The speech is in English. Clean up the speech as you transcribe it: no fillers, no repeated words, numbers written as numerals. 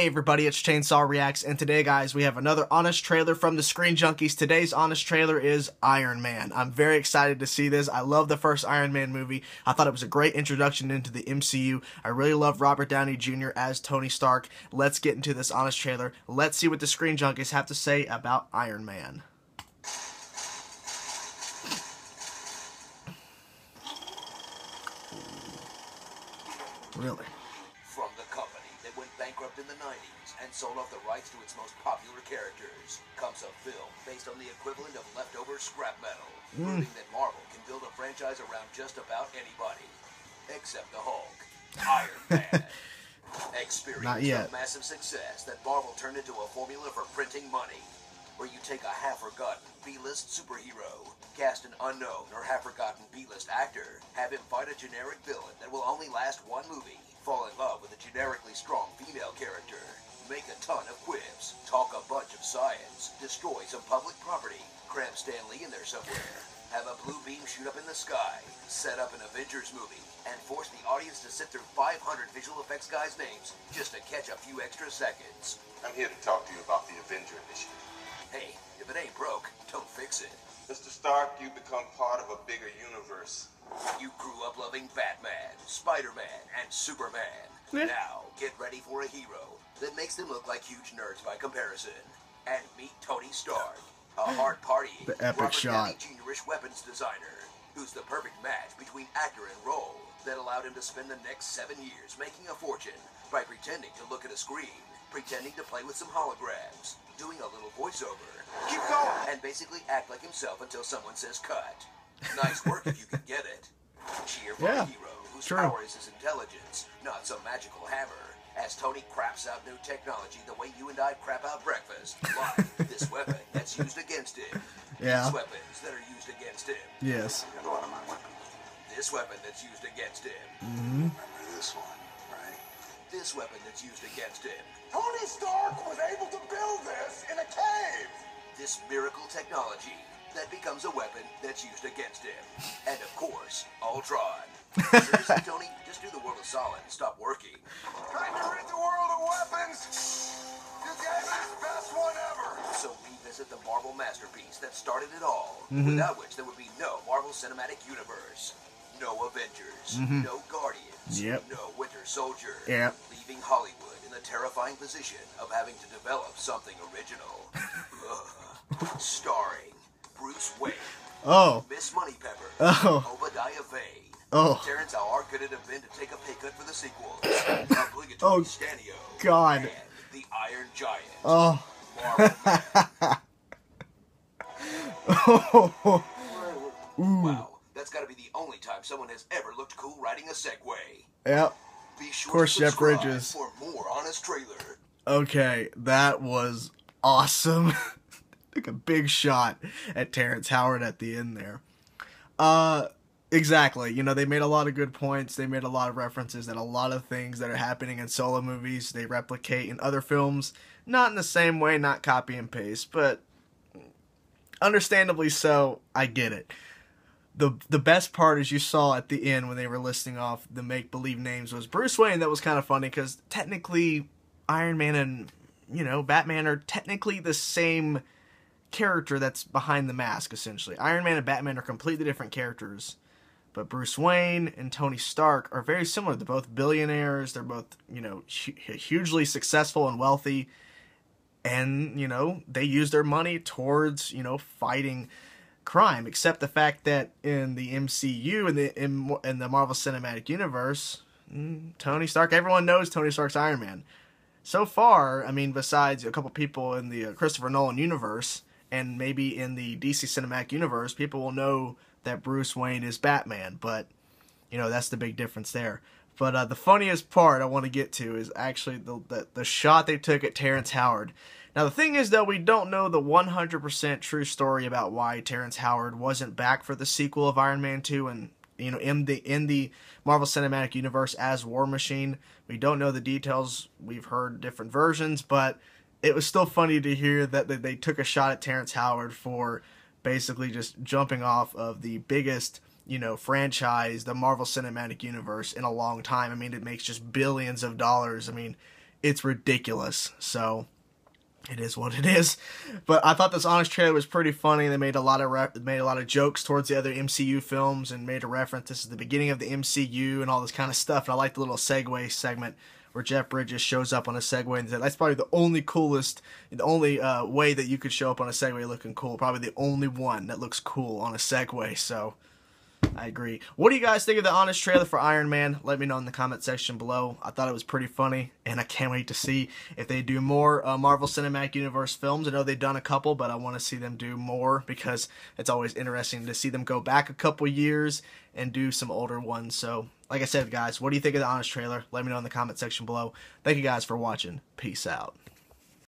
Hey everybody, it's Chainsaw Reacts, and today guys, we have another honest trailer from the Screen Junkies. Today's honest trailer is Iron Man. I'm very excited to see this. I love the first Iron Man movie. I thought it was a great introduction into the MCU. I really love Robert Downey Jr. as Tony Stark. Let's get into this honest trailer. Let's see what the Screen Junkies have to say about Iron Man. Really? From the company that went bankrupt in the 90s and sold off the rights to its most popular characters comes a film based on the equivalent of leftover scrap metal, proving that Marvel can build a franchise around just about anybody, except the Hulk, Iron Man. Experience the massive success that Marvel turned into a formula for printing money, where you take a half-forgotten B-list superhero, cast an unknown or half-forgotten B-list actor, have him fight a generic villain that will only last one movie, fall in love with a generically strong female character, make a ton of quips, talk a bunch of science, destroy some public property, cram Stan Lee in there somewhere, have a blue beam shoot up in the sky, set up an Avengers movie, and force the audience to sit through 500 visual effects guys' names just to catch a few extra seconds. I'm here to talk to you about the Avenger Initiative. Hey, if it ain't broke, don't fix it. Mr. Stark, you become part of a bigger universe. You grew up loving Batman, Spider-Man, and Superman. Now, get ready for a hero that makes them look like huge nerds by comparison. And meet Tony Stark, a hard-partying, the epic shot. Junior-ish weapons designer, who's the perfect match between actor and role that allowed him to spend the next 7 years making a fortune by pretending to look at a screen, pretending to play with some holograms, doing a little voiceover, keep going, and basically act like himself until someone says cut. Nice work if you can get it. Cheer for a hero whose power is his intelligence, not some magical hammer, as Tony craps out new technology the way you and I crap out breakfast, like this weapon that's used against him, these weapons that are used against him, this weapon that's used against him, Remember this one, right? this weapon that's used against him, Tony Stark was able to build this in a cave! this miracle technology that becomes a weapon that's used against him. And of course, Ultron. Seriously, Tony, just do the world a solid and stop working. Time to rid the world of weapons! You gave me the best one ever! So revisit the Marvel masterpiece that started it all, without which there would be no Marvel Cinematic Universe, no Avengers, no Guardians, no Winter Soldier, leaving Hollywood in the terrifying position of having to develop something original. Starring Bruce Wayne, Miss Moneypepper, Obadiah Vane, Terrence, how hard could it have been to take a pay cut for the sequels? Obligatory Stanio, and the Iron Giant, Marvel Man. Wow, that's got to be the only time someone has ever looked cool riding a Segway. Yep. Be sure of course, to Jeff subscribe Bridges. for more honest trailer. Okay, that was awesome. Took a big shot at Terrence Howard at the end there. Exactly. You know, they made a lot of good points. They made a lot of references that a lot of things that are happening in solo movies, they replicate in other films. Not in the same way, not copy and paste, but understandably so. I get it. The best part, as you saw at the end when they were listing off the make-believe names, was Bruce Wayne. That was kind of funny because technically Iron Man and, you know, Batman are technically the same character that's behind the mask, essentially. Iron Man and Batman are completely different characters, but Bruce Wayne and Tony Stark are very similar. They're both billionaires. They're both, you know, hugely successful and wealthy, and, you know, they use their money towards, you know, fighting crime, except the fact that in the MCU and in the Marvel Cinematic Universe, Tony Stark, everyone knows Tony Stark's Iron Man. So far, I mean, besides a couple people in the Christopher Nolan universe, and maybe in the DC Cinematic Universe, people will know that Bruce Wayne is Batman, but, you know, that's the big difference there. But the funniest part I want to get to is actually the shot they took at Terrence Howard. Now, the thing is, though, we don't know the 100% true story about why Terrence Howard wasn't back for the sequel of Iron Man 2 and, you know, in the Marvel Cinematic Universe as War Machine. We don't know the details. We've heard different versions, but it was still funny to hear that they took a shot at Terrence Howard for basically just jumping off of the biggest, you know, franchise, the Marvel Cinematic Universe, in a long time. I mean, it makes just billions of dollars. I mean, it's ridiculous. So it is what it is. But I thought this Honest trailer was pretty funny. They made a lot of jokes towards the other MCU films and made a reference. This is the beginning of the MCU and all this kind of stuff. And I like the little segue segment where Jeff Bridges shows up on a Segway and said, that's probably the only way that you could show up on a Segway looking cool. Probably the only one that looks cool on a Segway. So I agree. What do you guys think of the Honest trailer for Iron Man? Let me know in the comment section below. I thought it was pretty funny, and I can't wait to see if they do more Marvel Cinematic Universe films. I know they've done a couple, but I want to see them do more because it's always interesting to see them go back a couple years and do some older ones. So, like I said, guys, what do you think of the Honest trailer? Let me know in the comment section below. Thank you guys for watching. Peace out.